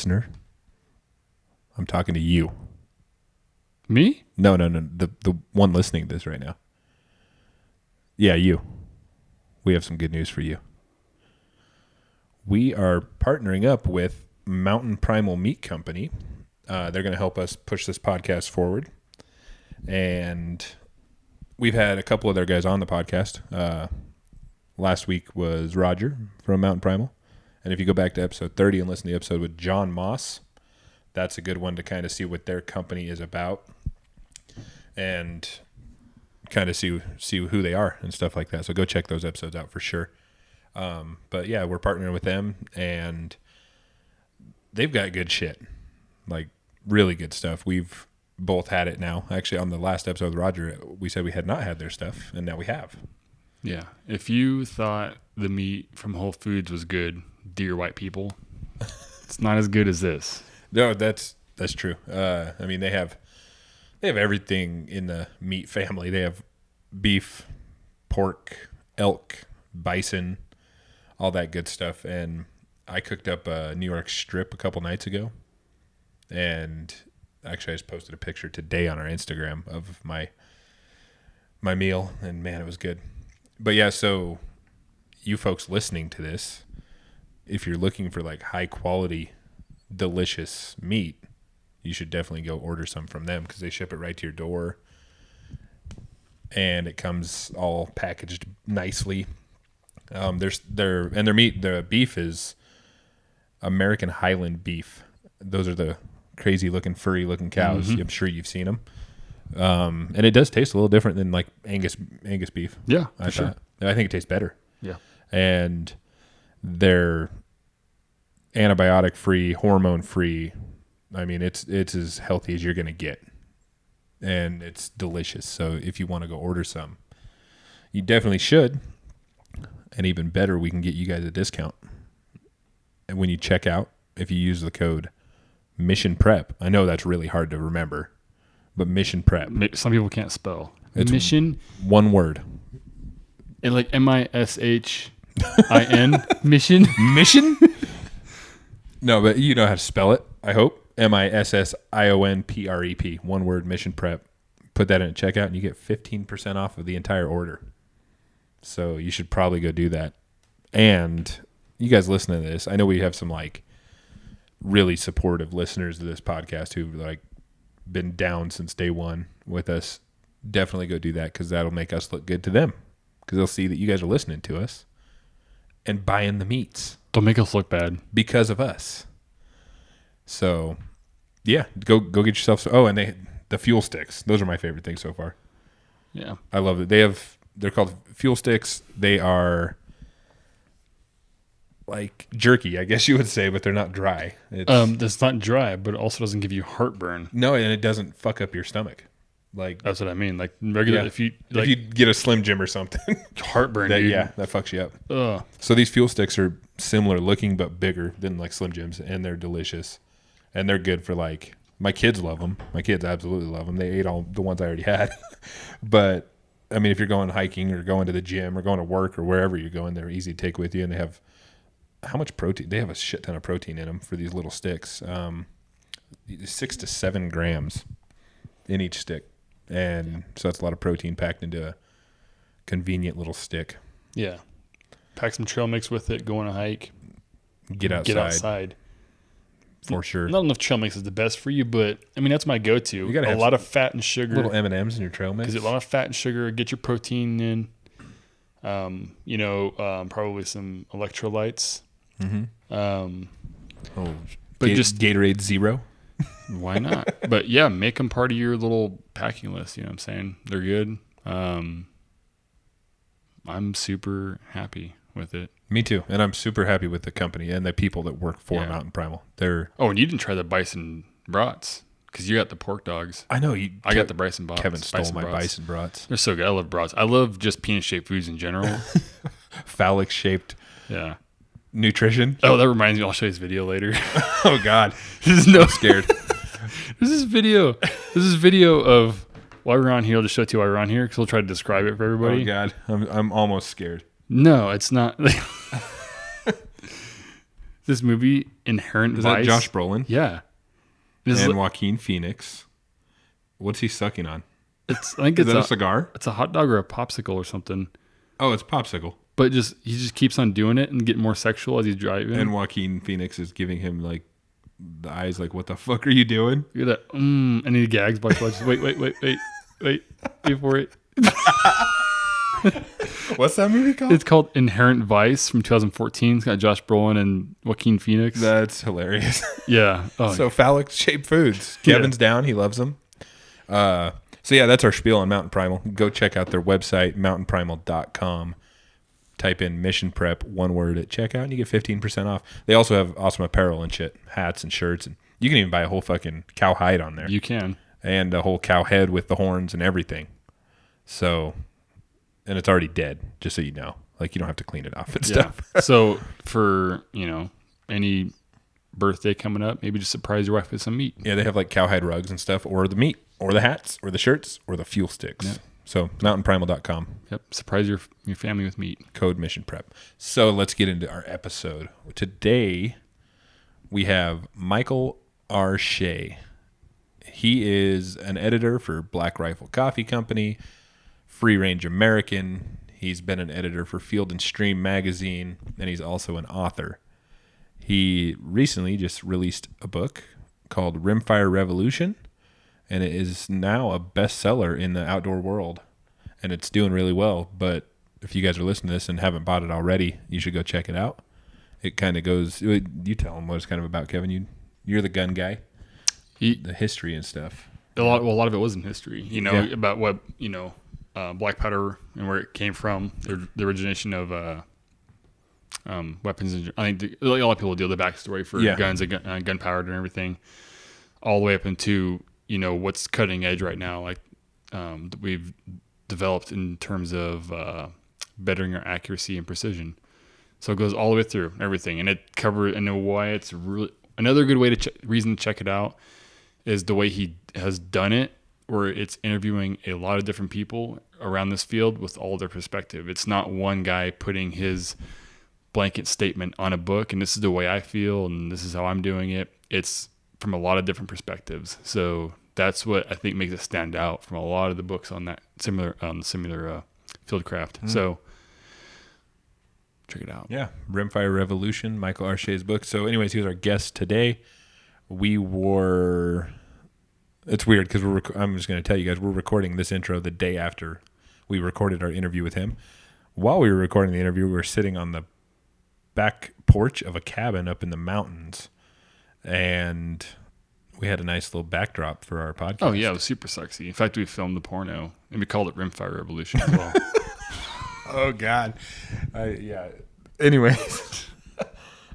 listener. I'm talking to you. Me? No. The one listening to this right now. Yeah, you. We have some good news for you. We are partnering up with Mountain Primal Meat Company. They're going to help us push this podcast forward. And we've had a couple of their guys on the podcast. Last week was Roger from Mountain Primal. And if you go back to episode 30 and listen to the episode with John Moss, that's a good one to kind of see what their company is about and kind of see who they are and stuff like that. So go check those episodes out for sure. But yeah, we're partnering with them, and they've got good shit, like really good stuff. We've both had it now. Actually, on the last episode with Roger, we said we had not had their stuff, and now we have. Yeah. If you thought the meat from Whole Foods was good, dear white people, it's not as good as this. No, that's true. I mean, they have everything in the meat family. They have beef, pork, elk, bison, all that good stuff. And I cooked up a New York strip a couple nights ago, and actually I just posted a picture today on our Instagram of my meal, and man, it was good. But yeah, so you folks listening to this, if you're looking for like high quality, delicious meat, you should definitely go order some from them because they ship it right to your door, and it comes all packaged nicely. Their meat, the beef is American Highland beef. Those are the crazy looking, furry looking cows. Mm-hmm. I'm sure you've seen them. And it does taste a little different than like Angus beef. Yeah, for sure. I think it tastes better. Yeah. And they're antibiotic free, hormone free. I mean, it's as healthy as you're going to get, and it's delicious. So if you want to go order some, you definitely should. And even better, we can get you guys a discount. And when you check out, if you use the code Mission Prep, I know that's really hard to remember, but Mission Prep. Some people can't spell. It's Mission. One word. And like MISHIN. Mission. Mission? No, but you know how to spell it, I hope. MISSIONPREP. One word, Mission Prep. Put that in at checkout, and you get 15% off of the entire order. So you should probably go do that. And you guys listening to this, I know we have some like really supportive listeners to this podcast who've like been down since day one with us. Definitely go do that because that'll make us look good to them because they'll see that you guys are listening to us and buying the meats. Don't make us look bad because of us. So yeah, go get yourself. And the fuel sticks. Those are my favorite things so far. Yeah, I love it. They're called fuel sticks. They are like jerky, I guess you would say, but they're not dry. It's not dry, but it also doesn't give you heartburn. No, and it doesn't fuck up your stomach. Like that's what I mean. Like regular, yeah. if you get a Slim Jim or something, heartburn. that fucks you up. Ugh. So these fuel sticks are similar looking but bigger than like Slim Jims, and they're delicious, and they're good for like my kids love them. My kids absolutely love them. They ate all the ones I already had, but. I mean, if you're going hiking or going to the gym or going to work or wherever you're going, they're easy to take with you. And they have how much protein? They have a shit ton of protein in them for these little sticks. 6 to 7 grams in each stick. And so that's a lot of protein packed into a convenient little stick. Yeah. Pack some trail mix with it, go on a hike. Get outside. For sure. Not enough trail mix is the best for you, but I mean that's my go-to. You gotta a lot of fat and sugar. Little M&Ms in your trail mix. Because a lot of fat and sugar, get your protein in. Probably some electrolytes. Mm-hmm. But just Gatorade Zero. Why not? But yeah, make them part of your little packing list. You know what I'm saying? They're good. I'm super happy with it. Me too. And I'm super happy with the company and the people that work for Mountain Primal. And you didn't try the bison brats because you got the pork dogs. I know. I got the bison brats. Kevin stole my bison brats. They're so good. I love brats. I love just penis-shaped foods in general. Phallic-shaped nutrition. Oh, that reminds me. I'll show you this video later. Oh, God. I'm scared. There's this video of why we're on here. I'll just show it to you why we're on here because we'll try to describe it for everybody. Oh, God. I'm almost scared. No, it's not. This this movie, Inherent Is Vice. that Josh Brolin? Yeah. And Joaquin Phoenix. What's he sucking on? I think Is it's that a cigar? It's a hot dog or a popsicle or something. Oh, it's popsicle. But he just keeps on doing it and getting more sexual as he's driving. And Joaquin Phoenix is giving him like the eyes, like, "What the fuck are you doing?" Look at that. And he gags by just wait for it. What's that movie called? It's called Inherent Vice from 2014. It's got Josh Brolin and Joaquin Phoenix. That's hilarious. Yeah. Oh, So phallic shaped foods. Kevin's down. He loves them. So yeah, that's our spiel on Mountain Primal. Go check out their website, mountainprimal.com. Type in Mission Prep, one word at checkout, and you get 15% off. They also have awesome apparel and shit, hats and shirts, and you can even buy a whole fucking cow hide on there. You can. And a whole cow head with the horns and everything. So, and it's already dead, just so you know. Like, you don't have to clean it off and stuff. So for, any birthday coming up, maybe just surprise your wife with some meat. Yeah, they have like cowhide rugs and stuff, or the meat, or the hats, or the shirts, or the fuel sticks. Yeah. So mountainprimal.com. Yep. Surprise your family with meat. Code Mission Prep. So let's get into our episode. Today we have Michael R Shea. He is an editor for Black Rifle Coffee Company, Free Range American. He's been an editor for Field and Stream magazine, and he's also an author. He recently just released a book called Rimfire Revolution, and it is now a bestseller in the outdoor world, and it's doing really well. But if you guys are listening to this and haven't bought it already, you should go check it out. It kind of goes, you tell them what it's kind of about, Kevin. You're the gun guy, the history and stuff. A lot of it was in history, about what, black powder and where it came from, the origination of weapons. I think a lot of people deal the backstory for guns and gunpowder and everything, all the way up into what's cutting edge right now, like that we've developed in terms of bettering our accuracy and precision. So it goes all the way through everything, and it covers. And why it's really another good way to reason to check it out is the way he has done it, where it's interviewing a lot of different people around this field with all their perspective. It's not one guy putting his blanket statement on a book and this is the way I feel and this is how I'm doing it. It's from a lot of different perspectives. So that's what I think makes it stand out from a lot of the books on that similar fieldcraft. So check it out. Yeah, Rimfire Revolution, Michael R Shea's book. So anyways, he was our guest today. It's weird because I'm just going to tell you guys, we're recording this intro the day after we recorded our interview with him. While we were recording the interview, we were sitting on the back porch of a cabin up in the mountains, and we had a nice little backdrop for our podcast. Oh, yeah, it was super sexy. In fact, we filmed the porno, and we called it Rimfire Revolution as well. Oh, God. Yeah. Anyways.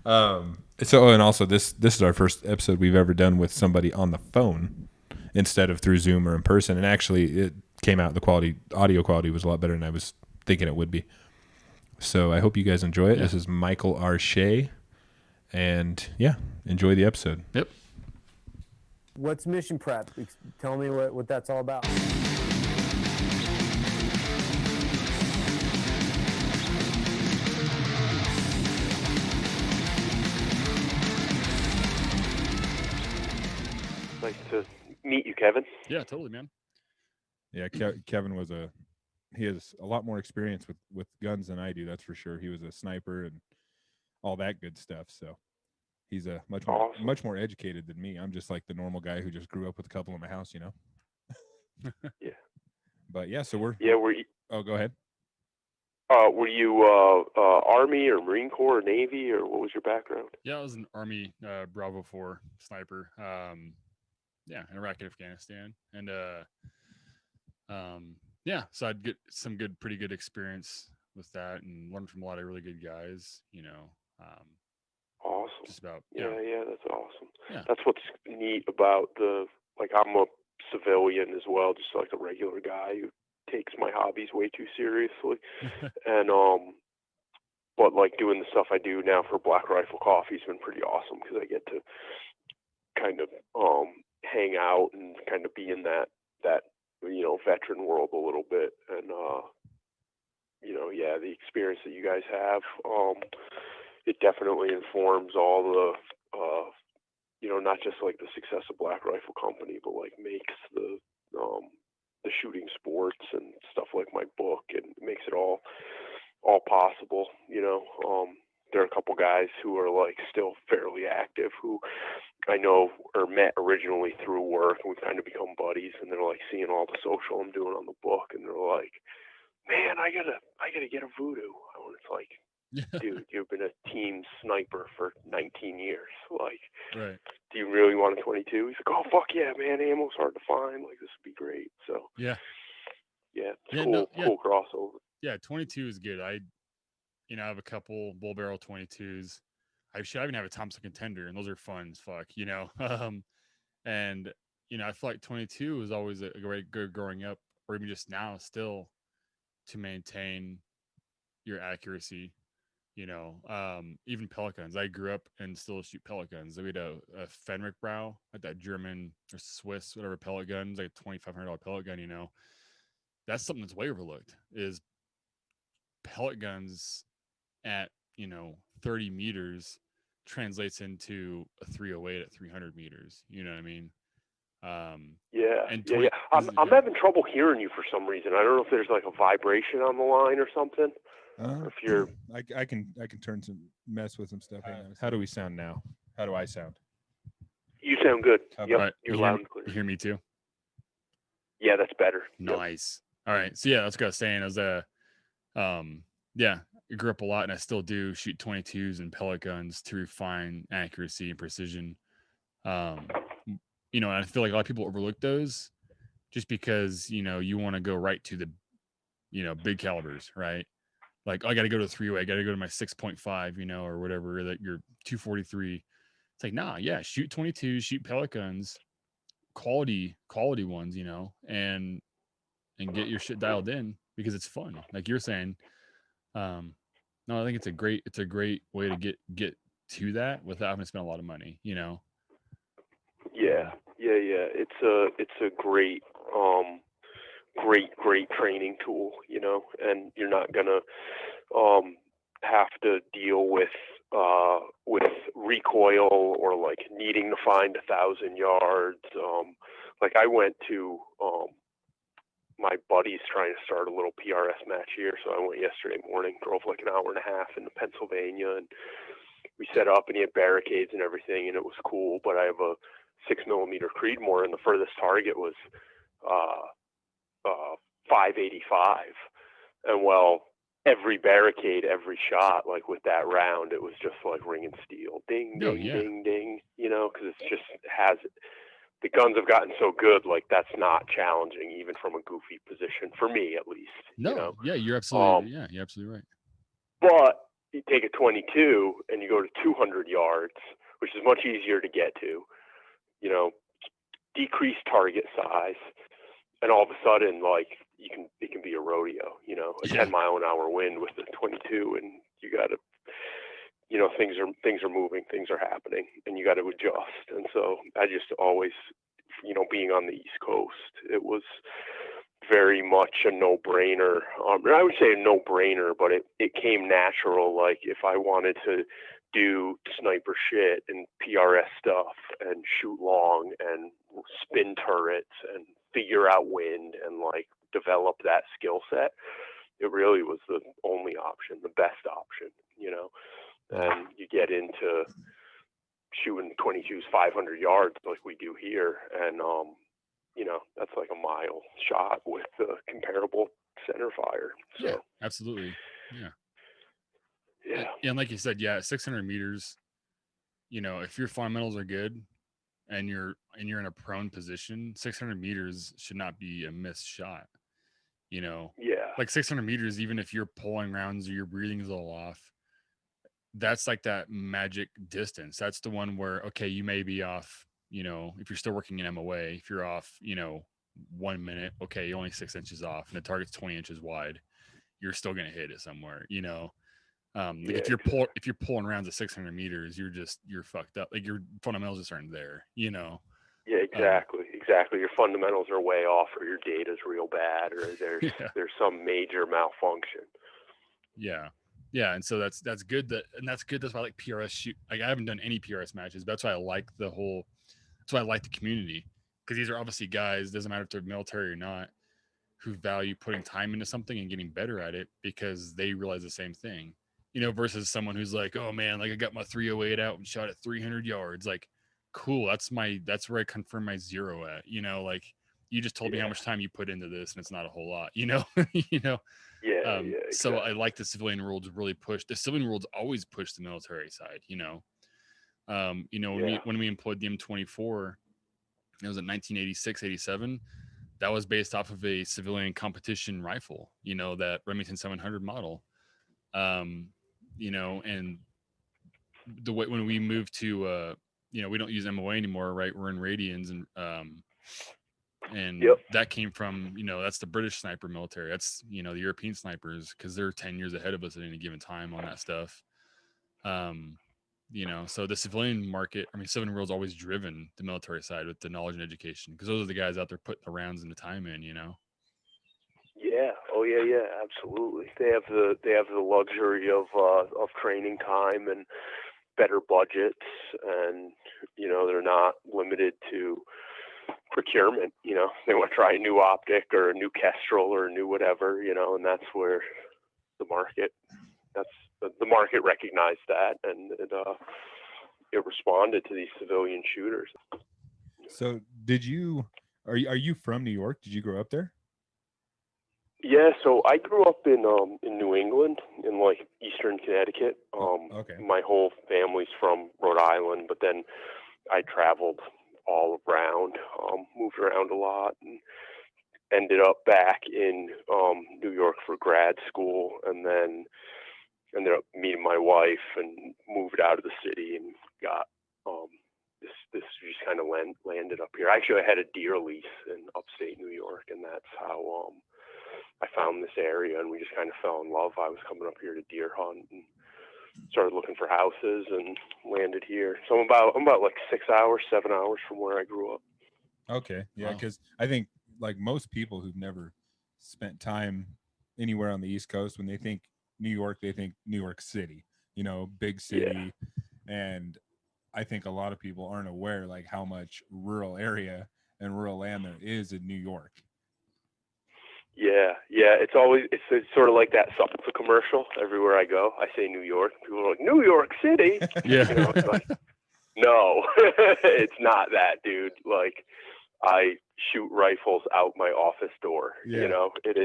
And also this is our first episode we've ever done with somebody on the phone instead of through Zoom or in person. And actually it came out, audio quality was a lot better than I was thinking it would be. So I hope you guys enjoy it. Yeah. This is Michael R Shea, and enjoy the episode. Yep. What's Mission Prep? Tell me what that's all about. Nice to meet you, Kevin. Yeah, totally, man. Yeah, Kevin he has a lot more experience with guns than I do, that's for sure. He was a sniper and all that good stuff, so he's a much more educated than me. I'm just like the normal guy who just grew up with a couple in my house, Yeah. But yeah, so we're you? Oh, go ahead. Were you Army or Marine Corps or Navy, or what was your background? Yeah, I was an Army Bravo 4 sniper. In Iraq and Afghanistan, and so I'd get some pretty good experience with that, and learn from a lot of really good guys. Awesome. Just about yeah, that's awesome. Yeah. That's what's neat about I'm a civilian as well, just like a regular guy who takes my hobbies way too seriously, and but like doing the stuff I do now for Black Rifle Coffee has been pretty awesome because I get to kind of hang out and kind of be in that veteran world a little bit, and the experience that you guys have it definitely informs all the, not just like the success of Black Rifle Company, but like makes the shooting sports and stuff like my book, and makes it all possible. There are a couple guys who are like still fairly active who I know or met originally through work, and we've kind of become buddies, and they're like seeing all the social I'm doing on the book, and they're like, man, I gotta get a voodoo. And it's like, dude, you've been a team sniper for 19 years. Like, right. Do you really want a 22? He's like, oh, fuck yeah, man. Ammo's hard to find. Like, this would be great. So, yeah, it's cool crossover. Yeah, 22 is good. I have a couple bull barrel 22s. I even have a Thompson Contender, and those are fun as fuck, and, I feel like 22 is always a great good growing up, or even just now still, to maintain your accuracy. Even pellet guns. I grew up and still shoot pellet guns. We had a Fenric Brow, like that German or Swiss, whatever pellet guns, like a $2,500 pellet gun. That's something that's way overlooked, is pellet guns at 30 meters translates into a 308 at 300 meters. You know what I mean? Yeah. I'm having trouble hearing you for some reason. I don't know if there's like a vibration on the line or something. If you're, I can mess with some stuff. How do we sound now? How do I sound? You sound good. Yep, right. you're loud and clear. You hear me too? Yeah, that's better. Nice. Yep. All right. So yeah, that's what I was saying. I was I grew up a lot, and I still do shoot 22s and pellet guns to refine accuracy and precision. And I feel like a lot of people overlook those just because, you want to go right to the, big calibers, right? Like, I got to go to the 308, I got to go to my 6.5, or whatever, that your 243. It's like, nah, yeah, shoot 22, shoot pellet guns, quality ones, and get your shit dialed in, because it's fun. Like you're saying, no, I think it's a great way to get to that without having to spend a lot of money, Yeah. It's a great training tool, and you're not gonna have to deal with recoil or like needing to find 1,000 yards. Like I went to my buddy's trying to start a little PRS match here, so I went yesterday morning, drove like an hour and a half into Pennsylvania, and we set up, and he had barricades and everything, and it was cool. But I have a 6mm Creedmoor, and the furthest target was 585, and every barricade, every shot, like with that round, it was just like ringing steel, ding, ding, ding, ding, because it's just the guns have gotten so good, like that's not challenging even from a goofy position, for me at least. Yeah, you're absolutely right. But you take a 22 and you go to 200 yards, which is much easier to get to, decrease target size, and all of a sudden, like it can be a rodeo, a 10-mile-an-hour wind with the 22, and you got to, things are moving, things are happening, and you got to adjust. And so I just always, being on the East Coast, it was very much a no-brainer. I would say a no-brainer, but it came natural. Like if I wanted to do sniper shit and PRS stuff and shoot long and spin turrets and figure out wind and like develop that skill set, it really was the only option, the best option, and you get into shooting 22s 500 yards like we do here, and that's like a mile shot with comparable center fire. So yeah, absolutely. And like you said, 600 meters, if your fundamentals are good and you're in a prone position, 600 meters should not be a missed shot. Like 600 meters, even if you're pulling rounds or your breathing's a little off, that's like that magic distance. That's the one where, okay, you may be off, if you're still working in MOA, if you're off, 1 minute, okay, you're only 6 inches off and the target's 20 inches wide, you're still going to hit it somewhere, if you're pulling rounds at 600 meters, you're fucked up. Like your fundamentals just aren't there, Yeah, exactly. Your fundamentals are way off, or your data's real bad, or there's some major malfunction. Yeah. Yeah, and so that's good. That's good. That's why I like PRS shoot. Like I haven't done any PRS matches, but that's why I like the whole. That's why I like the community, because these are obviously guys. Doesn't matter if they're military or not, who value putting time into something and getting better at it because they realize the same thing. Versus someone who's like, oh man, like I got my 308 out and shot at 300 yards. Like, cool. That's where I confirm my zero at. Like you just told me how much time you put into this, and it's not a whole lot. Yeah, So exactly. I like the civilian world really push. The civilian world's always pushed the military side. When we employed the M24, it was in 1986, 87. That was based off of a civilian competition rifle, that Remington 700 model. And the way when we moved to, we don't use MOA anymore, right? We're in Radians, and Yep. that came from, that's the British sniper military. That's, the European snipers, because they're 10 years ahead of us at any given time on that stuff. So the civilian market, civilian world's always driven the military side with the knowledge and education, because those are the guys out there putting the rounds and the time in. Yeah. Oh yeah, absolutely. They have the luxury of training time and better budgets, and they're not limited to procurement. They want to try a new optic or a new Kestrel or a new whatever, and that's where the market recognized that, and it responded to these civilian shooters. So are you from New York? Did you grow up there? Yeah, so I grew up in New England, in like eastern Connecticut. Okay. My whole family's from Rhode Island, but then I traveled all around, moved around a lot, and ended up back in New York for grad school, and then ended up meeting my wife and moved out of the city and got this just kind of landed up here. Actually, I had a deer lease in upstate New York, and that's how I found this area, and we just kind of fell in love. I was coming up here to deer hunt and started looking for houses and landed here. So I'm about like 7 hours from where I grew up. Okay. Yeah, Wow. because I think like most people who've never spent time anywhere on the East Coast, when they think New York, they think New York City, big city. Yeah. And I think a lot of people aren't aware like how much rural area and rural land there is in New York. Yeah. It's sort of like that salsa commercial. Everywhere I go, I say New York. People are like, New York City. Yeah. It's like, no, it's not that, dude. Like, I shoot rifles out my office door. Yeah. It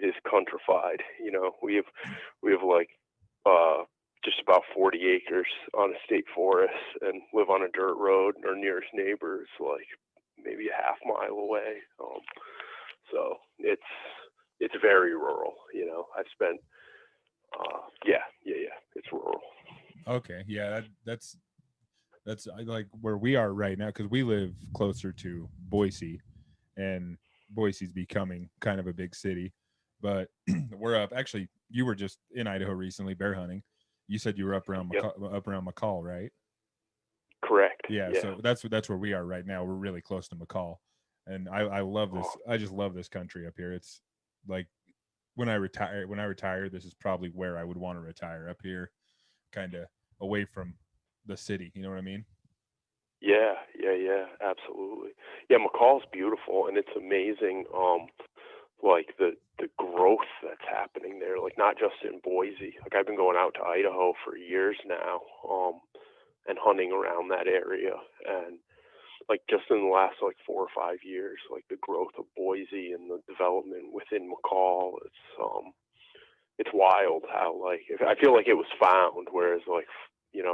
is countrified. We have like just about 40 acres on a state forest and live on a dirt road. Our nearest neighbor is like maybe a half mile away. So it's very rural. I've spent it's rural. Okay. Yeah, that's like where we are right now, because we live closer to Boise, and Boise's becoming kind of a big city. But we're up. Actually, you were just in Idaho recently bear hunting. You said you were up around McCall, right? Correct. Yeah. So that's where we are right now. We're really close to McCall, and I love this. I just love this country up here. It's like when I retire, this is probably where I would want to retire, up here, kind of away from the city. You know what I mean? Yeah, absolutely. Yeah, McCall's beautiful, and it's amazing. Like the growth that's happening there. Like not just in Boise. Like I've been going out to Idaho for years now, and hunting around that area, and like just in the last like 4 or 5 years, like the growth of Boise and the development within McCall, it's wild how like I feel like it was found, whereas like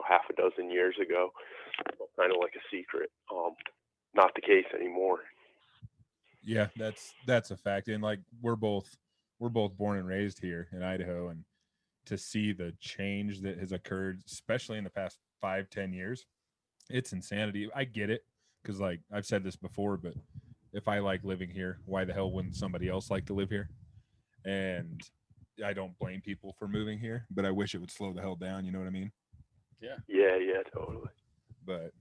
half a dozen years ago, kind of like a secret. Not the case anymore. Yeah, that's a fact. And like we're both born and raised here in Idaho, and to see the change that has occurred, especially in the past 5-10 years, it's insanity. I get it, because like I've said this before, but if I like living here, why the hell wouldn't somebody else like to live here? And I don't blame people for moving here, but I wish it would slow the hell down. You know what I mean? Yeah, totally. But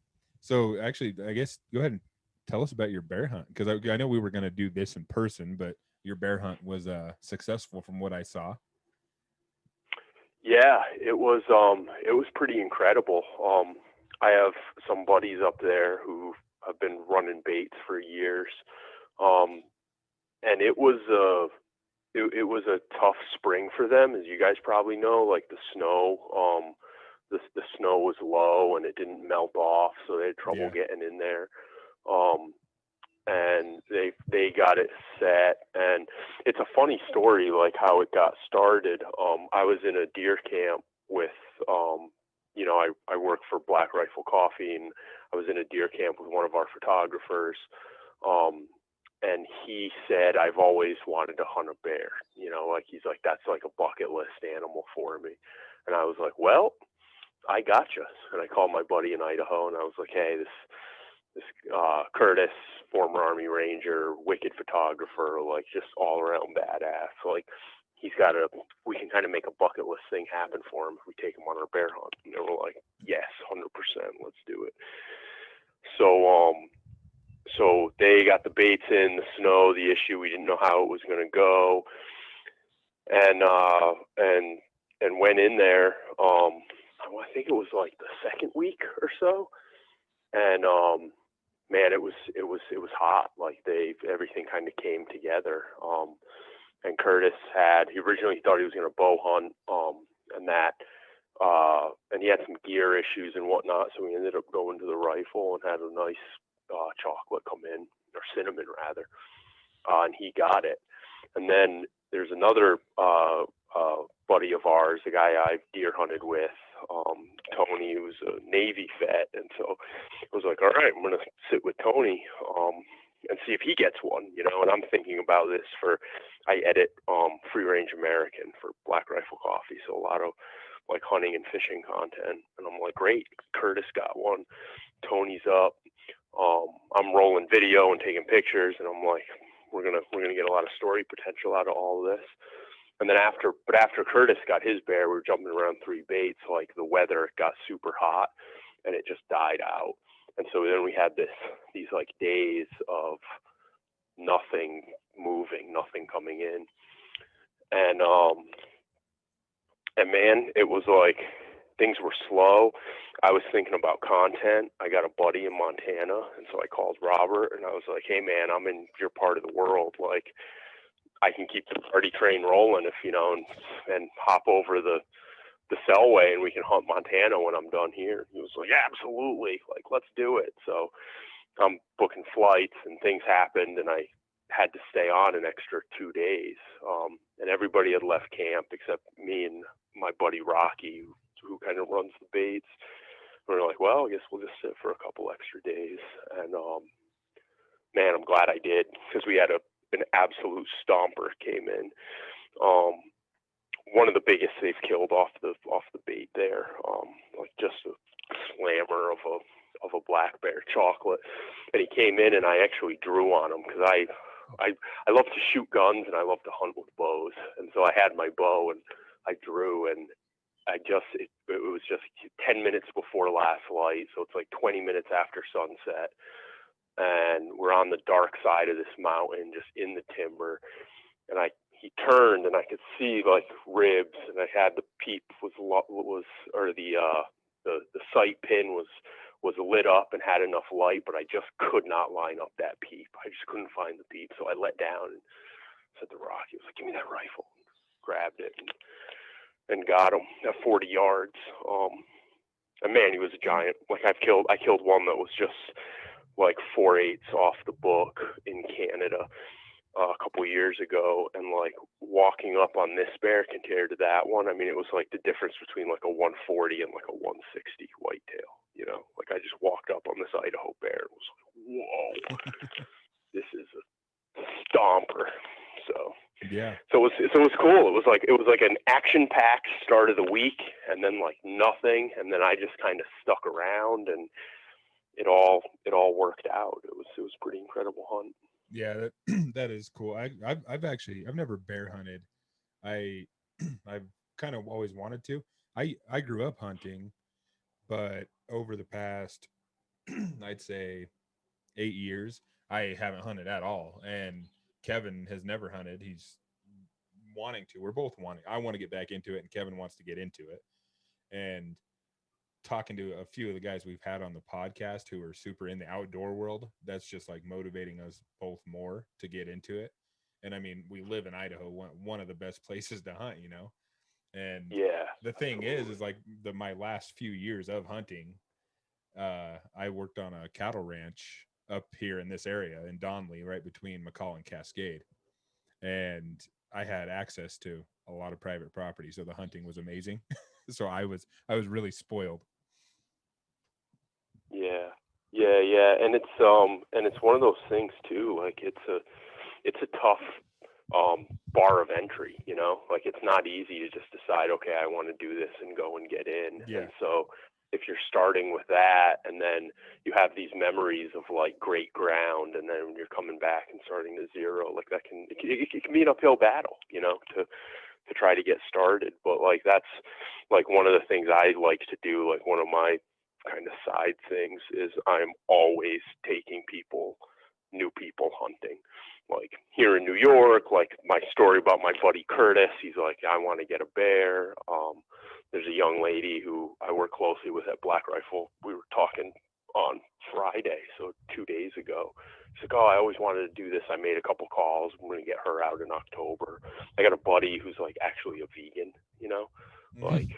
so actually, I guess go ahead and tell us about your bear hunt, because I know we were going to do this in person, but your bear hunt was successful from what I saw. Yeah, it was pretty incredible. I have some buddies up there who have been running baits for years. And it was a tough spring for them, as you guys probably know. Like the snow, the snow was low and it didn't melt off, so they had trouble getting in there. And they got it set, and it's a funny story, like how it got started. I was in a deer camp with, I work for Black Rifle Coffee, and I was in a deer camp with one of our photographers. And he said, I've always wanted to hunt a bear, he's like, that's like a bucket list animal for me. And I was like, well, I gotcha. And I called my buddy in Idaho, and I was like, hey, this Curtis, former Army Ranger, wicked photographer, like just all around badass. Like we can kind of make a bucket list thing happen for him if we take him on our bear hunt. And they were like, yes, 100%, let's do it. So they got the baits in, the snow, the issue, we didn't know how it was going to go. And went in there, I think it was like the second week or so. And, man, it was hot. Like everything kind of came together. And Curtis he originally thought he was going to bow hunt, and he had some gear issues and whatnot. So we ended up going to the rifle and had a nice chocolate come in, or cinnamon rather, and he got it. And then there's another buddy of ours, the guy I've deer hunted with, Tony, who's a Navy vet, and so I was like, all right, I'm gonna sit with Tony and see if he gets one, And I'm thinking about this I edit Free Range American for Black Rifle Coffee, so a lot of like hunting and fishing content, and I'm like, great, Curtis got one, Tony's up, I'm rolling video and taking pictures, and I'm like, we're gonna get a lot of story potential out of all of this. And then after Curtis got his bear, we were jumping around 3 baits. Like the weather got super hot, and it just died out. And so then we had these like days of nothing moving, nothing coming in, and man, it was like things were slow. I was thinking about content. I got a buddy in Montana, and so I called Robert, and I was like, hey man, I'm in your part of the world, like I can keep the party train rolling if and hop over the Selway and we can hunt Montana when I'm done here. He was like, yeah, absolutely, like let's do it. So I'm booking flights, and things happened, and I had to stay on an extra 2 days, and everybody had left camp except me and my buddy Rocky, who kind of runs the baits. And we're like, well, I guess we'll just sit for a couple extra days. And man, I'm glad I did, because we had an absolute stomper came in. One of the biggest they've killed off the bait there, like just a slammer of a black bear chocolate. And he came in, and I actually drew on him, because I love to shoot guns and I love to hunt with bows. And so I had my bow and I drew, and it was just 10 minutes before last light. So it's like 20 minutes after sunset. And we're on the dark side of this mountain, just in the timber. And he turned, and I could see like ribs, and I had the peep the sight pin was lit up and had enough light, but I just could not line up that peep. I just couldn't find the peep. So I let down and said to Rocky, he was like, give me that rifle. Grabbed it and got him at 40 yards. And man, he was a giant. Like I killed one that was just like 4/8 off the book in Canada a couple of years ago, and like walking up on this bear compared to that one, I mean, it was like the difference between like a 140 and like a 160 whitetail. Like I just walked up on this Idaho bear and was like, whoa, this is a stomper. So yeah, so it was cool. It was like an action-packed start of the week, and then like nothing, and then I just kind of stuck around, and it all worked out. It was pretty incredible hunt. Yeah, that is cool. I've never bear hunted. I've kind of always wanted to. I grew up hunting, but over the past I'd say 8 years, I haven't hunted at all. And Kevin has never hunted. He's wanting to. We're both wanting. I want to get back into it, and Kevin wants to get into it. And talking to a few of the guys we've had on the podcast who are super in the outdoor world, that's just like motivating us both more to get into it. And I mean, we live in Idaho, one of the best places to hunt, you know. And the thing is like my last few years of hunting, I worked on a cattle ranch up here in this area in Donley, right between McCall and Cascade, and I had access to a lot of private property, so the hunting was amazing. So I was really spoiled. Yeah, and it's one of those things too. Like it's a tough bar of entry, you know. Like it's not easy to just decide, okay, I want to do this and go and get in. Yeah. And so if you're starting with that, and then you have these memories of like great ground, and then you're coming back and starting to zero, like that it can be an uphill battle, you know, to try to get started. But like that's like one of the things I like to do. Like one of my kind of side things is I'm always taking new people hunting. Like here in New York, like my story about my buddy Curtis, he's like, I want to get a bear. There's a young lady who I work closely with at Black Rifle. We were talking on Friday, so 2 days ago. She's like, oh, I always wanted to do this. I made a couple calls. I'm going to get her out in October. I got a buddy who's like actually a vegan, you know, like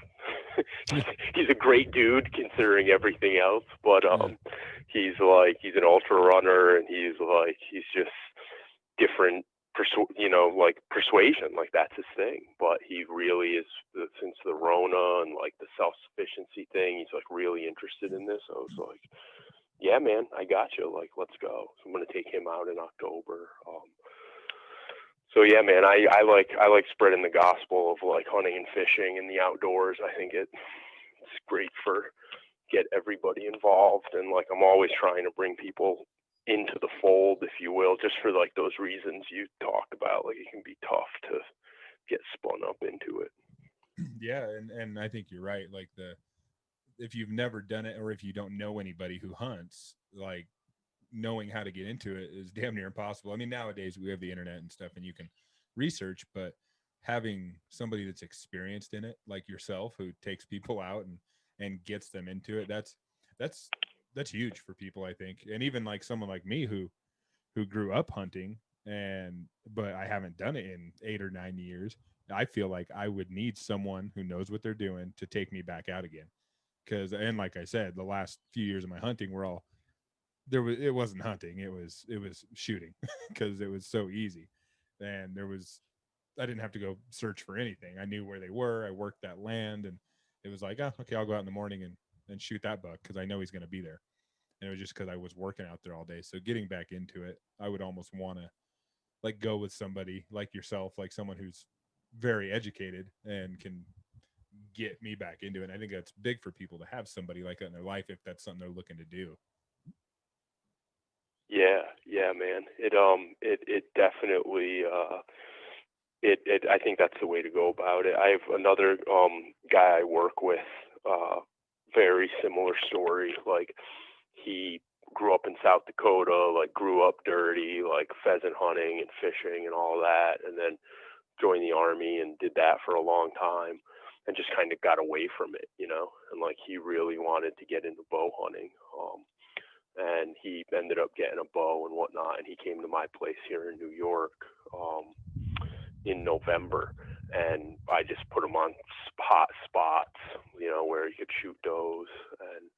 he's a great dude considering everything else, but he's an ultra runner, and he's just different, persuasion, like that's his thing. But he really is, since the Rona and like the self-sufficiency thing, he's like really interested in this. I was like, yeah, man, I got you. Like, let's go. So I'm going to take him out in October. So yeah, man, I like spreading the gospel of like hunting and fishing in the outdoors. I think it's great for get everybody involved, and like I'm always trying to bring people into the fold, if you will, just for like those reasons you talked about. Like it can be tough to get spun up into it. Yeah, and I think you're right. Like if you've never done it, or if you don't know anybody who hunts, like knowing how to get into it is damn near impossible. I mean, nowadays we have the internet and stuff and you can research, but having somebody that's experienced in it, like yourself, who takes people out and gets them into it, that's huge for people, I think. And even like someone like me who grew up hunting, but I haven't done it in 8 or 9 years, I feel like I would need someone who knows what they're doing to take me back out again. And like I said, the last few years of my hunting were all it wasn't hunting, it was shooting because it was so easy. And I didn't have to go search for anything. I knew where they were. I worked that land, and it was like, oh, okay, I'll go out in the morning and shoot that buck because I know he's going to be there. And it was just because I was working out there all day. So getting back into it, I would almost want to like go with somebody like yourself, like someone who's very educated and can get me back into it. And I think that's big for people to have somebody like that in their life if that's something they're looking to do. Yeah, man. It definitely, I think that's the way to go about it. I have another guy I work with, very similar story. Like he grew up in South Dakota, like grew up dirty, like pheasant hunting and fishing and all that, and then joined the Army and did that for a long time, and just kind of got away from it, you know. And like he really wanted to get into bow hunting. And he ended up getting a bow and whatnot, and he came to my place here in New York in November, and I just put him on hot spots, you know, where he could shoot does. And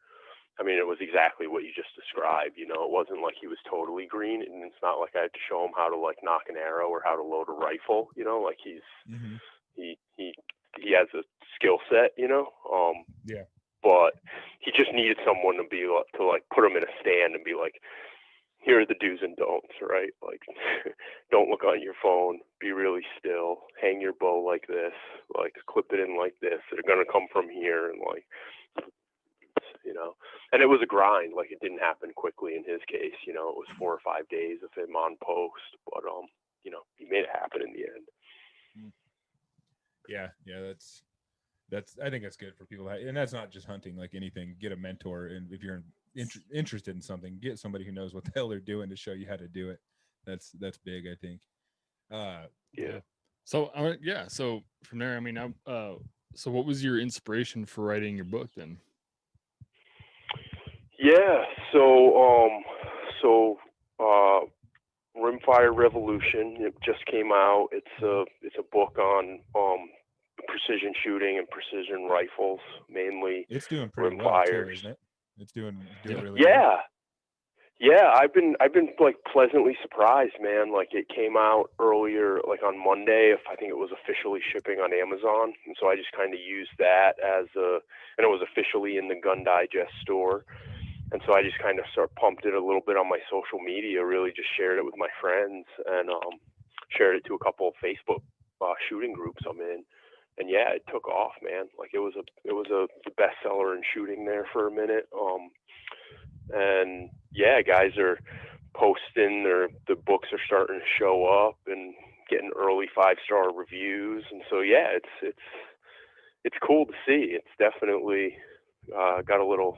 I mean, it was exactly what you just described, you know. It wasn't like he was totally green, and it's not like I had to show him how to like nock an arrow or how to load a rifle, you know. Like he has a skill set, you know. Yeah. But he just needed someone to put him in a stand and be like, here are the do's and don'ts, right? Like, don't look on your phone, be really still, hang your bow like this, like clip it in like this. They're going to come from here, and like, you know. And it was a grind. Like it didn't happen quickly in his case, you know. It was 4 or 5 days of him on post, but you know, he made it happen in the end. Yeah, that's I think that's good for people, and that's not just hunting, like anything. Get a mentor, and if you're interested in something, get somebody who knows what the hell they're doing to show you how to do it. That's big, I think. Yeah. So so from there, I mean, so what was your inspiration for writing your book then? Yeah, so Rimfire Revolution, it just came out. It's a book on precision shooting and precision rifles, mainly It's doing pretty well too, isn't it? It's doing really good. Yeah, I've been like pleasantly surprised, man. Like it came out earlier, like on Monday. I think it was officially shipping on Amazon, and so I just kind of used that and it was officially in the Gun Digest store, and so I just kind of pumped it a little bit on my social media. Really, just shared it with my friends and shared it to a couple of Facebook shooting groups I'm in, and yeah, it took off, man. Like it was a bestseller in shooting there for a minute. And yeah, guys are posting the books are starting to show up and getting early 5-star reviews, and so yeah, it's cool to see. It's definitely got a little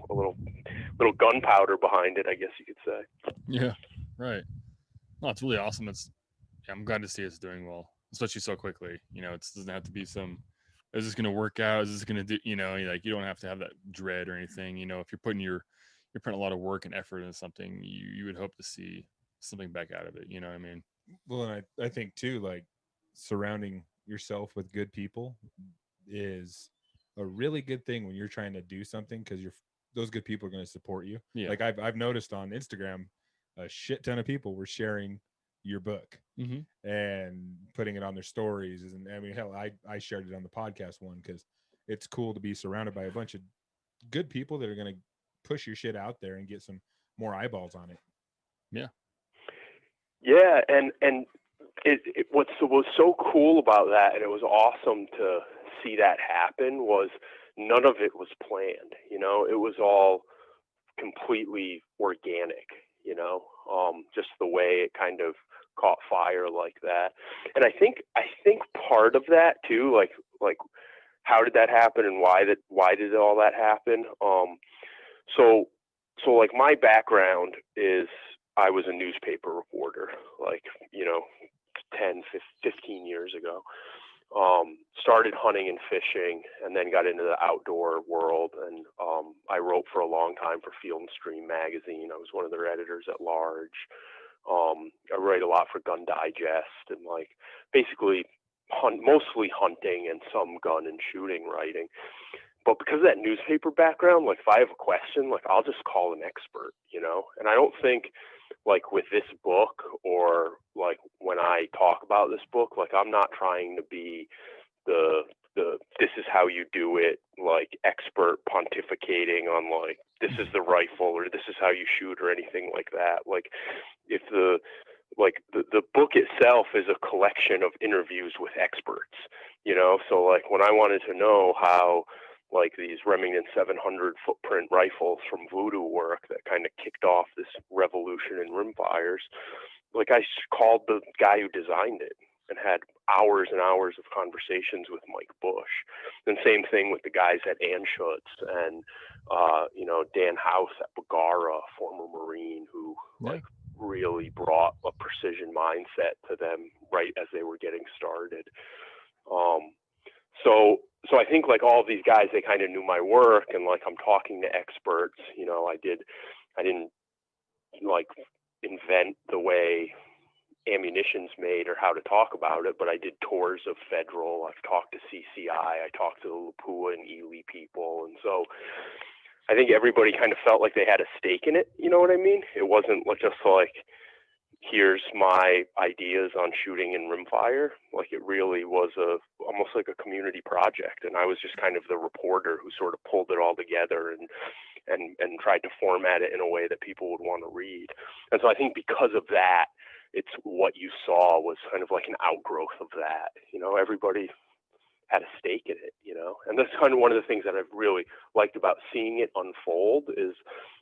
gunpowder behind it, I guess you could say. Yeah, right. No, it's really awesome. I'm glad to see it's doing well, especially so quickly. You know, it doesn't have to be some. Is this going to work out? Is this going to do? You know, like you don't have to have that dread or anything. You know, if you're putting a lot of work and effort into something, you would hope to see something back out of it. You know what I mean? Well, and I think too, like surrounding yourself with good people is a really good thing when you're trying to do something, because those good people are going to support you. Yeah. Like I've noticed on Instagram, a shit ton of people were sharing your book and putting it on their stories. And I mean, hell, I shared it on the podcast one because it's cool to be surrounded by a bunch of good people that are going to push your shit out there and get some more eyeballs on it. Yeah. Yeah, and what was so cool about that, and it was awesome to see that happen, was none of it was planned. You know, it was all completely organic. You know, just the way it kind of caught fire like that. And I think part of that too, like how did that happen, and why did all that happen? So like my background is I was a newspaper reporter, like, 10, 15 years ago. Started hunting and fishing, and then got into the outdoor world. And I wrote for a long time for Field and Stream magazine. I was one of their editors at large. I write a lot for Gun Digest, and like basically mostly hunting and some gun and shooting writing. But because of that newspaper background, like if I have a question, like I'll just call an expert, And I don't think like with this book, or like when I talk about this book, like I'm not trying to be the this is how you do it, like expert pontificating on like this is the rifle or this is how you shoot or anything like that. Like if the book itself is a collection of interviews with experts, So like when I wanted to know how like these Remington 700 footprint rifles from Voodoo work that kind of kicked off this revolution in rimfires, like I called the guy who designed it and had hours and hours of conversations with Mike Bush. And same thing with the guys at Anschutz and, Dan House at Bagara, former Marine, who like really brought a precision mindset to them right as they were getting started. So I think like all of these guys, they kind of knew my work, and like I'm talking to experts, I didn't like invent the way ammunition's made or how to talk about it, but I did tours of Federal. I've talked to CCI, I talked to the Lapua and Ely people. And so I think everybody kind of felt like they had a stake in it. You know what I mean? It wasn't just like, here's my ideas on shooting in rimfire. Like it really was almost like a community project. And I was just kind of the reporter who sort of pulled it all together and tried to format it in a way that people would want to read. And so I think because of that, it's what you saw was kind of like an outgrowth of that. Everybody had a stake in it, and that's kind of one of the things that I've really liked about seeing it unfold is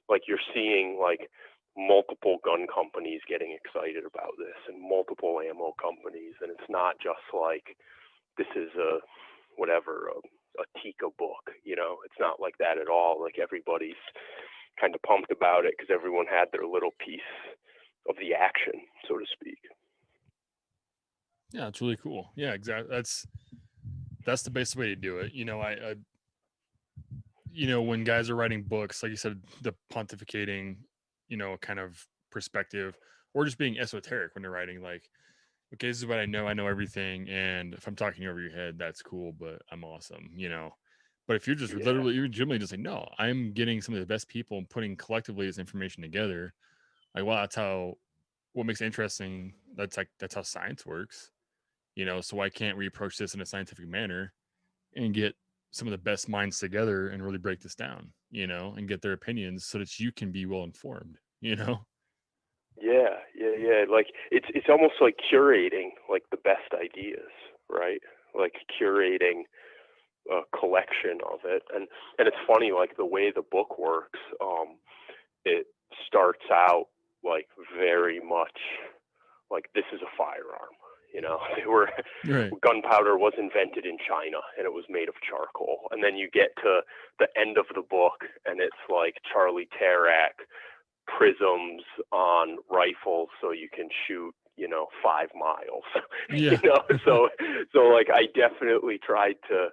like you're seeing like multiple gun companies getting excited about this and multiple ammo companies. And it's not just like, this is a Tika book, it's not like that at all. Like everybody's kind of pumped about it because everyone had their little piece of the action, so to speak. Yeah, it's really cool. Yeah, exactly. That's the best way to do it. I when guys are writing books, like you said, the pontificating, kind of perspective, or just being esoteric when they're writing, like, okay, this is what I know. I know everything, and if I'm talking over your head, that's cool, but I'm awesome. But if you're just Yeah. literally, you're generally just like, no, I'm getting some of the best people and putting collectively this information together. Like, wow, that's how. What makes it interesting? That's how science works. So why can't we approach this in a scientific manner and get some of the best minds together and really break this down, and get their opinions so that you can be well informed. Yeah. Like it's almost like curating like the best ideas, right? Like curating a collection of it, and it's funny, like the way the book works. It starts out like very much like this is a firearm. They were Right. gunpowder was invented in China and it was made of charcoal. And then you get to the end of the book and it's like Charlie Tarak prisms on rifles so you can shoot 5 miles. Yeah. So like I definitely tried to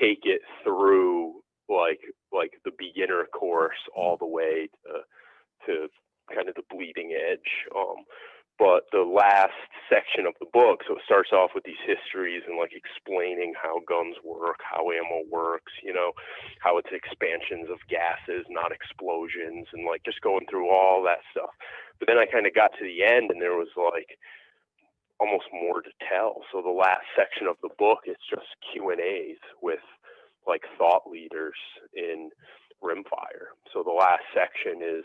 take it through like the beginner course all the way to kind of the bleeding edge. But the last section of the book, so it starts off with these histories and like explaining how guns work, how ammo works, how it's expansions of gases, not explosions, and like just going through all that stuff. But then I kind of got to the end and there was like almost more to tell. So the last section of the book is just Q&As with like thought leaders in Rimfire. So the last section is,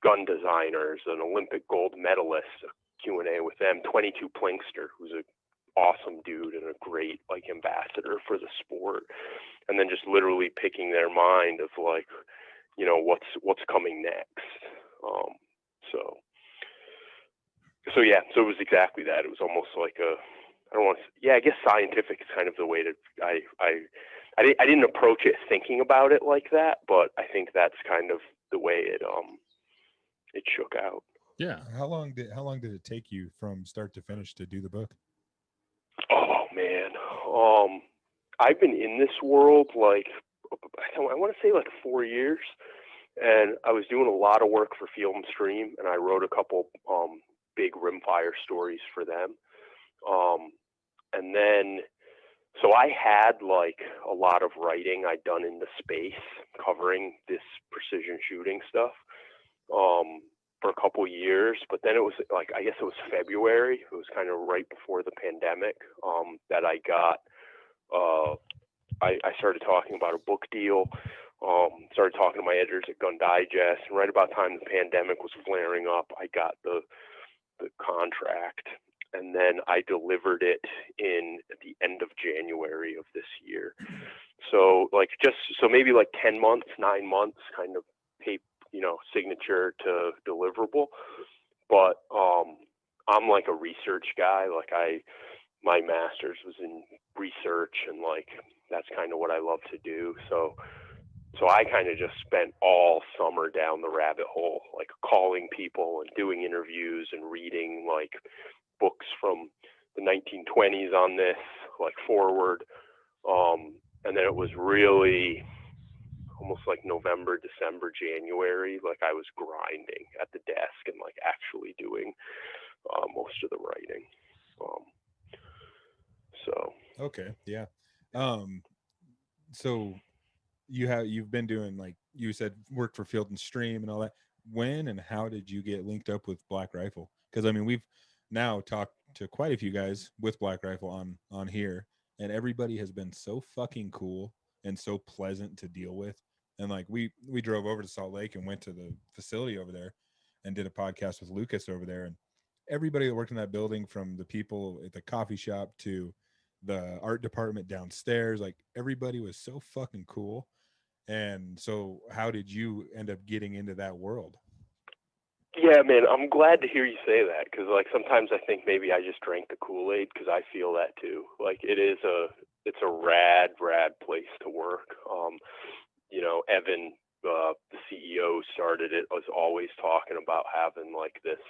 gun designers, an Olympic gold medalist, a Q&A with them, 22 Plinkster, who's an awesome dude and a great like ambassador for the sport, and then just literally picking their mind of like, what's coming next. So yeah, so it was exactly that. It was almost like I guess scientific is kind of the way to, I didn't approach it thinking about it like that, but I think that's kind of the way it shook out. Yeah. How long did it take you from start to finish to do the book? Oh man, I've been in this world like I want to say like 4 years, and I was doing a lot of work for Field and Stream, and I wrote a couple big Rimfire stories for them, and then so I had like a lot of writing I'd done in the space covering this precision shooting stuff. For a couple years, but then it was like, I guess it was February. It was kind of right before the pandemic that I got, I started talking about a book deal, started talking to my editors at Gun Digest, and right about the time the pandemic was flaring up, I got the contract, and then I delivered it in at the end of January of this year. So like maybe like 10 months, 9 months kind of paper, signature to deliverable. But I'm like a research guy. Like my master's was in research, and like that's kind of what I love to do. So I kind of just spent all summer down the rabbit hole, like calling people and doing interviews and reading like books from the 1920s on this, like forward. And then it was really almost like November, December, January, like I was grinding at the desk and like actually doing most of the writing. Okay, yeah. So you've been doing, like you said, work for Field and Stream and all that. When and how did you get linked up with Black Rifle? Because I mean, we've now talked to quite a few guys with Black Rifle on here, and everybody has been so fucking cool and so pleasant to deal with. And like we drove over to Salt Lake and went to the facility over there and did a podcast with Lucas over there, and everybody that worked in that building, from the people at the coffee shop to the art department downstairs, like everybody was so fucking cool. And so how did you end up getting into that world? Yeah, man, I'm glad to hear you say that, because like sometimes I think maybe I just drank the Kool-Aid, because I feel that too. Like it's a rad place to work. Evan, the CEO, started it, was always talking about having like this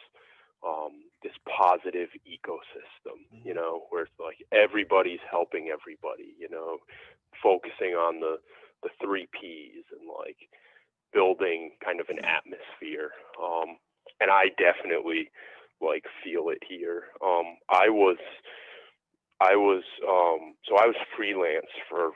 this positive ecosystem, you know, where it's like everybody's helping everybody, you know, focusing on the 3 Ps and like building kind of an atmosphere. And I definitely like feel it here. I was freelance for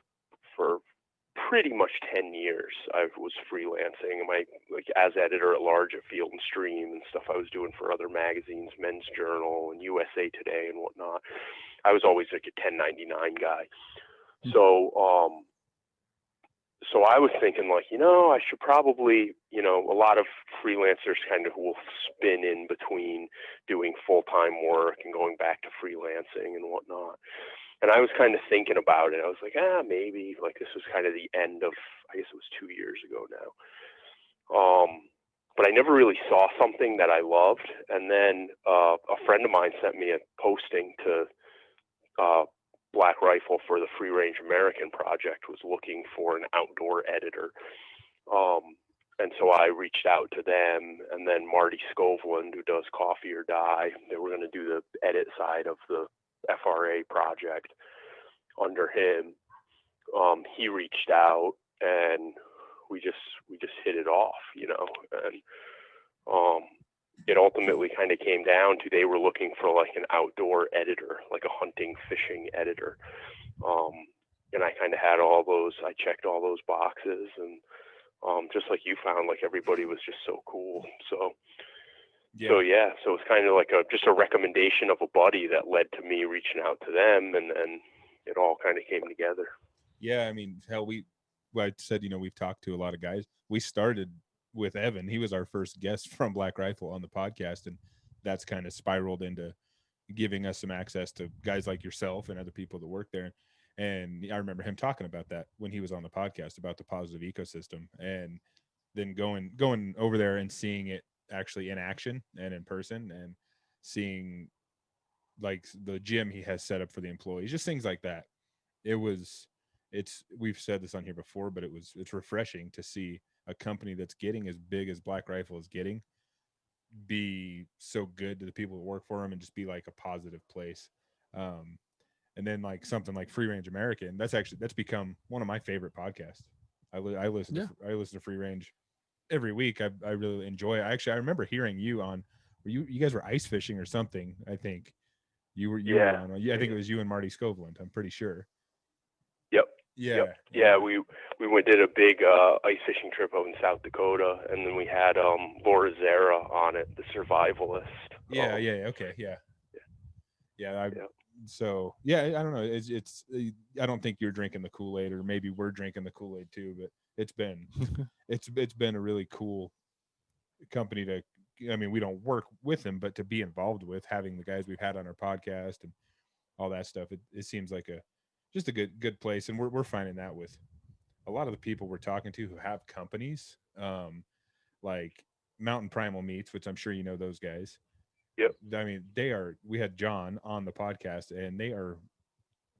pretty much 10 years. I was freelancing like as editor at large at Field and Stream and stuff I was doing for other magazines, Men's Journal and USA Today and whatnot. I was always like a 1099 guy. So I was thinking like, you know, I should probably, you know, a lot of freelancers kind of will spin in between doing full-time work and going back to freelancing and whatnot. And I was kind of thinking about it. I was like, maybe like this was kind of the end of, I guess it was 2 years ago now. But I never really saw something that I loved. And then a friend of mine sent me a posting to Black Rifle for the Free Range American Project, was looking for an outdoor editor. And so I reached out to them, and then Marty Scoveland, who does Coffee or Die, they were going to do the edit side of the FRA project under him. He reached out, and we just hit it off, you know, and it ultimately kind of came down to they were looking for like an outdoor editor, like a hunting, fishing editor. And I kind of had all those, I checked all those boxes, and just like you found, like everybody was just so cool. So it's kind of like just a recommendation of a buddy that led to me reaching out to them, and it all kind of came together. Yeah, I mean, hell, I said, you know, we've talked to a lot of guys. We started with Evan. He was our first guest from Black Rifle on the podcast, and that's kind of spiraled into giving us some access to guys like yourself and other people that work there. And I remember him talking about that when he was on the podcast about the positive ecosystem, and then going over there and seeing it actually in action and in person, and seeing like the gym he has set up for the employees, just things like that. We've said this on here before, but it's refreshing to see a company that's getting as big as Black Rifle is getting be so good to the people that work for them and just be like a positive place. And then like something like Free Range American, that's become one of my favorite podcasts. I listen to Free Range every week. I really enjoy it. I remember hearing you on, you guys were ice fishing or something. I think you were on. I think it was you and Marty Scoveland. I'm pretty sure. Yep. Yeah. Yeah. We did a big ice fishing trip out in South Dakota, and then we had Laura Zara on it, the survivalist. Yeah. Okay. Yeah. So yeah, I don't know. It's I don't think you're drinking the Kool-Aid, or maybe we're drinking the Kool-Aid too, but it's been it's been a really cool company to, I mean, we don't work with them, but to be involved with, having the guys we've had on our podcast and all that stuff, it seems like just a good place. And we're finding that with a lot of the people we're talking to who have companies, like Mountain Primal Meats, which I'm sure you know those guys. Yep. I mean, we had John on the podcast, and they are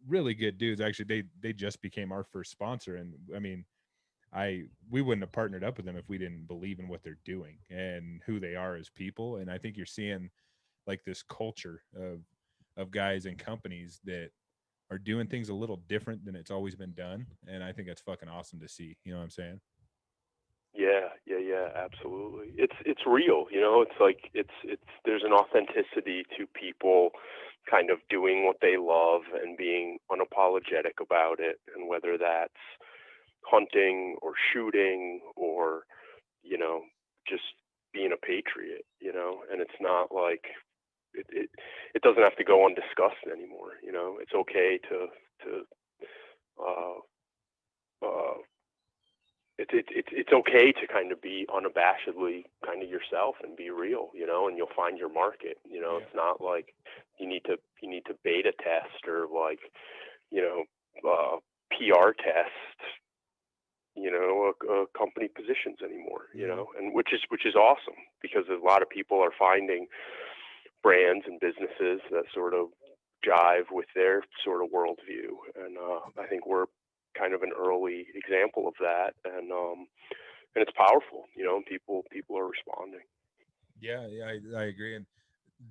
really good dudes. Actually, they just became our first sponsor. And I mean, we wouldn't have partnered up with them if we didn't believe in what they're doing and who they are as people. And I think you're seeing like this culture of guys and companies that are doing things a little different than it's always been done. And I think that's fucking awesome to see. You know what I'm saying? Yeah, absolutely. It's real, you know. It's like it's there's an authenticity to people kind of doing what they love and being unapologetic about it, and whether that's hunting or shooting or, you know, just being a patriot, you know. And it's not like it doesn't have to go undiscussed anymore, you know. It's okay to it's okay to kind of be unabashedly kind of yourself and be real, you know, and you'll find your market, you know. It's not like you need to beta test or like, you know, PR test, you know, company positions anymore, you know, and which is awesome, because a lot of people are finding brands and businesses that sort of jive with their sort of worldview. And I think we're kind of an early example of that, and it's powerful, you know. People are responding. Yeah, I agree. And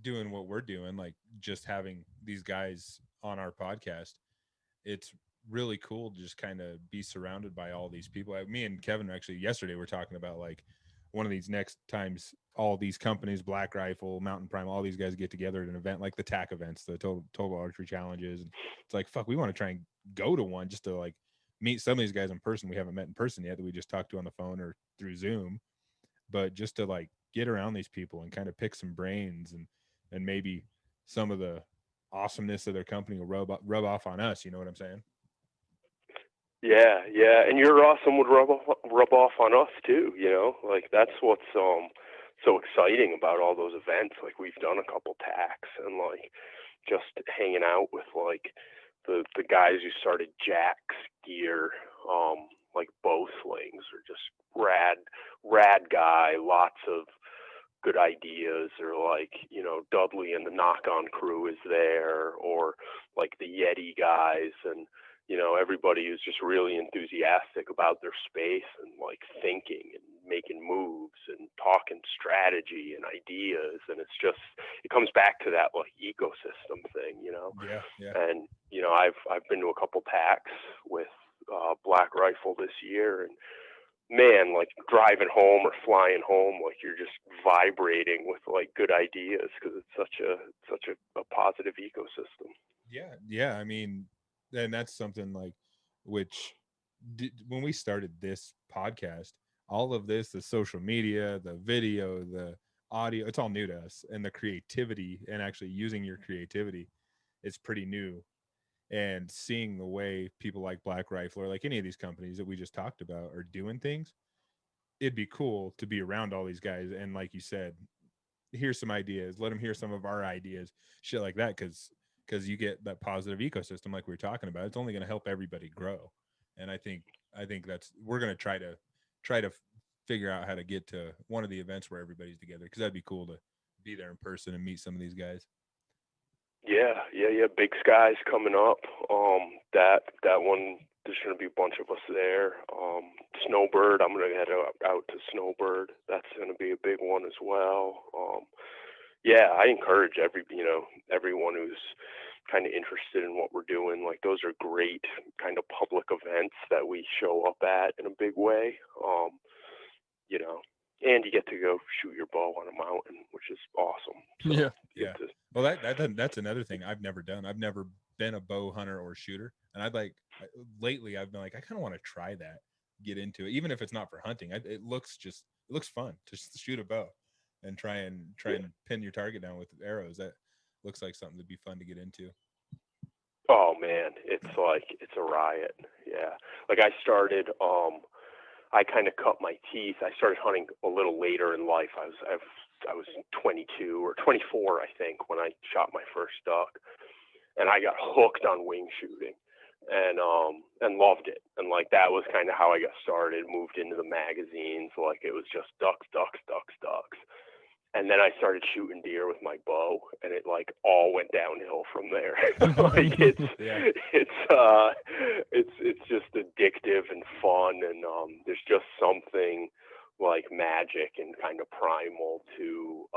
doing what we're doing, like just having these guys on our podcast, it's really cool to just kind of be surrounded by all these people. Me and Kevin actually yesterday were talking about like one of these next times all these companies, Black Rifle, Mountain Prime, all these guys get together at an event like the TAC events, the total archery challenges. And it's like, fuck, we want to try and go to one just to like meet some of these guys in person we haven't met in person yet, that we just talked to on the phone or through Zoom, but just to like get around these people and kind of pick some brains, and maybe some of the awesomeness of their company will rub off on us. You know what I'm saying? Yeah, and your awesome would rub off on us too. You know, like that's what's so exciting about all those events. Like we've done a couple TACs, and like just hanging out with like the guys who started Jack's gear, like bow slings, or just rad guy, lots of good ideas, or like, you know, Dudley and the Knock On crew is there, or like the Yeti guys, and you know, everybody who's just really enthusiastic about their space and like thinking and making moves and talking strategy and ideas. And it's just, it comes back to that like ecosystem thing, you know? Yeah. And, you know, I've been to a couple TACs with Black Rifle this year, and man, like driving home or flying home, like you're just vibrating with like good ideas, because it's such a positive ecosystem. Yeah. I mean, and that's something like, which when we started this podcast, all of this, the social media, the video, the audio, it's all new to us, and the creativity and actually using your creativity is pretty new. And seeing the way people like Black Rifle or like any of these companies that we just talked about are doing things, it'd be cool to be around all these guys. And like you said, hear some ideas, let them hear some of our ideas, shit like that. Cause you get that positive ecosystem like we were talking about. It's only going to help everybody grow. And I think that's, we're going to try to figure out how to get to one of the events where everybody's together, because that'd be cool to be there in person and meet some of these guys. Yeah. Big Sky's coming up. That one, there's going to be a bunch of us there. Snowbird, I'm going to head out to Snowbird. That's going to be a big one as well. Yeah, I encourage everyone who's kind of interested in what we're doing. Like those are great kind of public events that we show up at in a big way. You know, and you get to go shoot your bow on a mountain, which is awesome. So yeah. Well, that's another thing I've never done. I've never been a bow hunter or shooter, and lately I've been like, I kind of want to try that, get into it, even if it's not for hunting. It looks fun to shoot a bow and try and pin your target down with arrows. That looks like something that'd be fun to get into. Oh man, it's a riot. Yeah, like I started. I kind of cut my teeth. I started hunting a little later in life. I was 22 or 24, I think, when I shot my first duck, and I got hooked on wing shooting, and loved it. And like that was kind of how I got started. Moved into the magazines, like it was just ducks. And then I started shooting deer with my bow, and it like all went downhill from there. Like it's just addictive and fun, and there's just something like magic and kind of primal to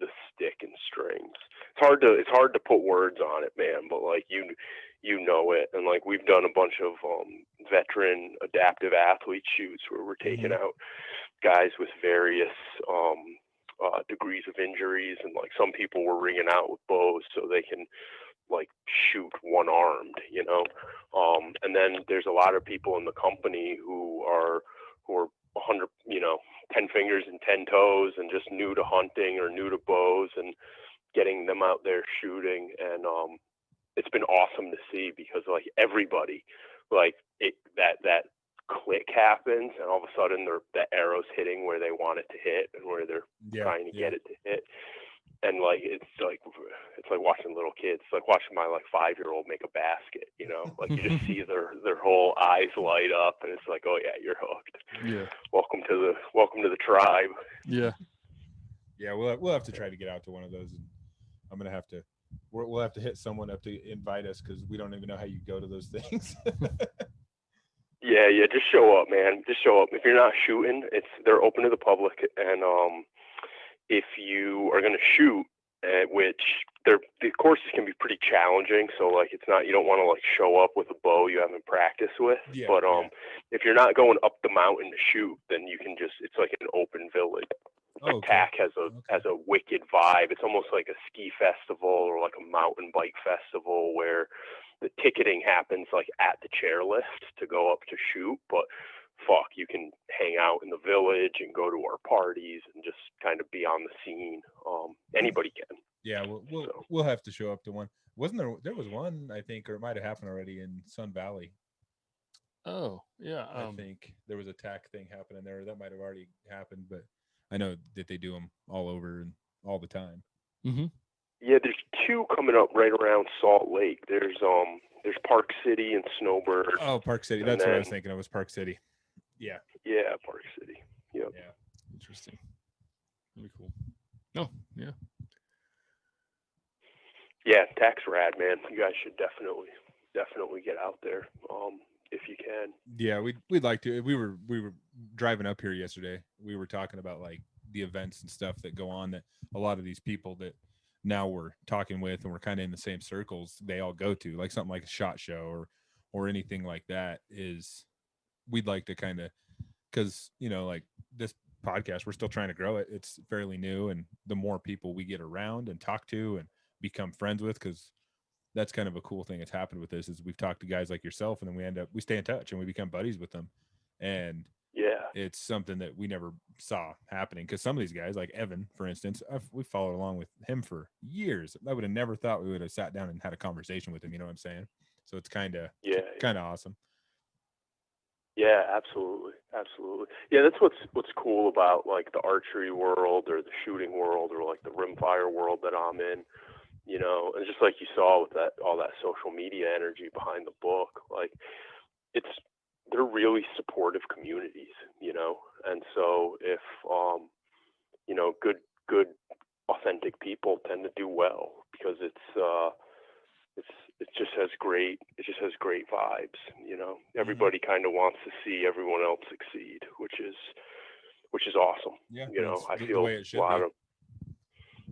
the stick and strings. It's hard to put words on it, man. But like you know it, and like we've done a bunch of veteran adaptive athlete shoots where we're taking out guys with various degrees of injuries, and like some people were ringing out with bows so they can like shoot one armed, you know. And then there's a lot of people in the company who are 100, 10 fingers and 10 toes, and just new to hunting or new to bows, and getting them out there shooting. And it's been awesome to see, because like everybody, like that click happens, and all of a sudden the arrow's hitting where they want it to hit and where they're trying to get it to hit. And like it's like watching little kids. It's like watching my like 5-year-old make a basket, you know. Like you just see their whole eyes light up, and it's like, oh yeah, you're hooked. Yeah. Welcome to the tribe. Yeah. Yeah, we'll have to try to get out to one of those, and I'm gonna have to. We'll have to hit someone up to invite us, because we don't even know how you go to those things. Yeah, just show up, man. Just show up. If you're not shooting, they're open to the public, and if you are going to shoot, which the courses can be pretty challenging. So like it's not, you don't want to like show up with a bow you haven't practiced with. Yeah, but if you're not going up the mountain to shoot, then you can just, it's like an open village. Oh, okay. TAC has a wicked vibe. It's almost like a ski festival or like a mountain bike festival where the ticketing happens like at the chairlift to go up to shoot, but fuck, you can hang out in the village and go to our parties and just kind of be on the scene. Anybody can. Yeah, we'll have to show up to one. Wasn't there was one, I think, or it might have happened already in Sun Valley. Oh, yeah. I think there was a TAC thing happening there. That might have already happened, but I know that they do them all over and all the time. Mm-hmm. Yeah, there's two coming up right around Salt Lake. There's Park City and Snowbird. Oh, Park City. That's what I was thinking. It was Park City. Yeah. Yeah, Park City. Yep. Yeah. Interesting. Really cool. Oh, yeah. Yeah, TAC's rad, man. You guys should definitely get out there. If you can. Yeah, we'd like to. We were driving up here yesterday. We were talking about like the events and stuff that go on that a lot of these people that now we're talking with and we're kind of in the same circles, they all go to, like something like a SHOT Show or anything like that. Is we'd like to kind of, because like this podcast, we're still trying to grow it. It's fairly new, and the more people we get around and talk to and become friends with, because that's kind of a cool thing that's happened with this, is we've talked to guys like yourself, and then we stay in touch and we become buddies with them. And yeah, it's something that we never saw happening, because some of these guys, like Evan, for instance, we followed along with him for years. I would have never thought we would have sat down and had a conversation with him. You know what I'm saying? So it's kind of awesome. Yeah, absolutely. Yeah, that's what's cool about like the archery world or the shooting world or like the rimfire world that I'm in. And just like you saw with all that social media energy behind the book, like they're really supportive communities, and so if good authentic people tend to do well, because it just has great vibes. Everybody kind of wants to see everyone else succeed, which is awesome. Yeah, I feel the way it should be.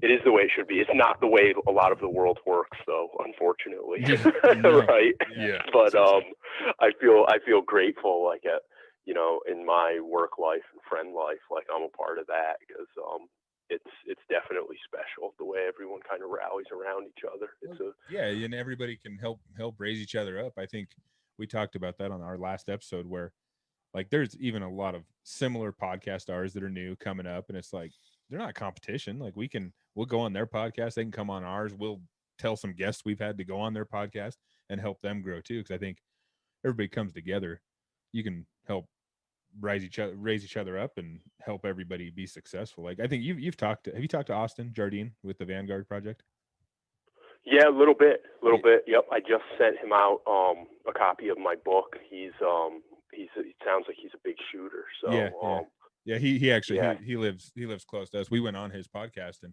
It is the way it should be. It's not the way a lot of the world works, though, unfortunately. No. Right? Yeah. But I feel grateful, like in my work life and friend life, like I'm a part of that, because it's definitely special the way everyone kind of rallies around each other. And everybody can help raise each other up. I think we talked about that on our last episode, where like there's even a lot of similar podcast ours that are new coming up, and it's like they're not competition. Like we'll go on their podcast, they can come on ours. We'll tell some guests we've had to go on their podcast and help them grow too, because I think everybody comes together. You can help raise each other up and help everybody be successful. Like I think have you talked to Austin Jardine with the Vanguard Project? Yeah, a little bit. Yep. I just sent him out a copy of my book. It sounds like he's a big shooter. So yeah. He actually he lives close to us. We went on his podcast,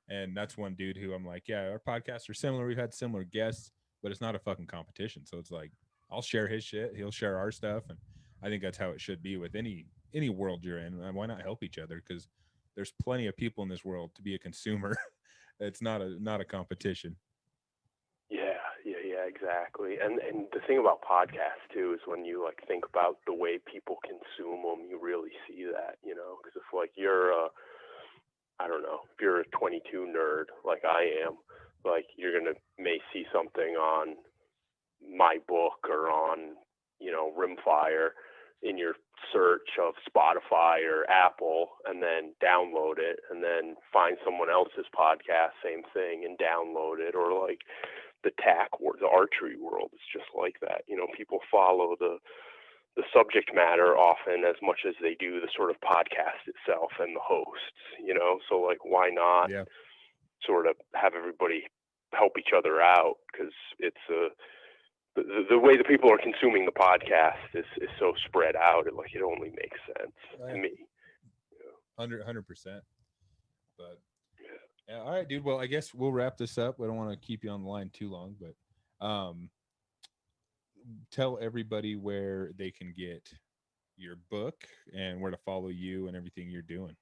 and that's one dude who I'm like, yeah, our podcasts are similar. We've had similar guests, but it's not a fucking competition. So it's like I'll share his shit, he'll share our stuff, and I think that's how it should be with any world you're in. And why not help each other? Because there's plenty of people in this world to be a consumer. It's not a competition. Yeah, exactly. And the thing about podcasts too is when you like think about the way people consume them, you really see that, because if like you're if you're a 22 nerd like I am, like you're gonna may see something on my book or on Rimfire in your search of Spotify or Apple, and then download it, and then find someone else's podcast, same thing, and download it. Or like the TAC or the archery world, it's just like that. People follow the subject matter often as much as they do the sort of podcast itself and the hosts. So like why not sort of have everybody help each other out, because it's the way the people are consuming the podcast is so spread out. It only makes sense to me. 100%. But yeah, all right, dude. Well, I guess we'll wrap this up. I don't want to keep you on the line too long, but tell everybody where they can get your book and where to follow you and everything you're doing.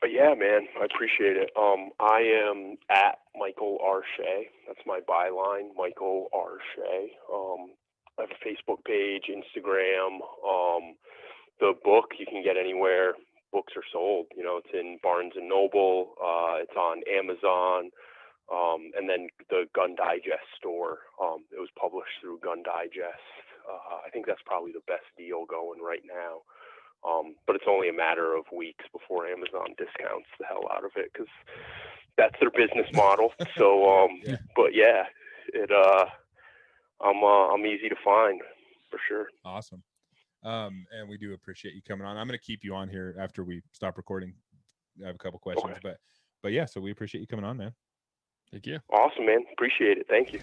Yeah, man, I appreciate it. I am at Michael R Shea. That's my byline, Michael R Shea. I have a Facebook page, Instagram. The book you can get anywhere books are sold. You know, it's in Barnes and Noble. It's on Amazon. And then the Gun Digest store. It was published through Gun Digest. I think that's probably the best deal going right now. But it's only a matter of weeks before Amazon discounts the hell out of it because that's their business model. So, but yeah, I'm easy to find for sure. Awesome. And we do appreciate you coming on. I'm going to keep you on here after we stop recording. I have a couple questions, but yeah, so we appreciate you coming on, man. Thank you. Awesome, man. Appreciate it. Thank you.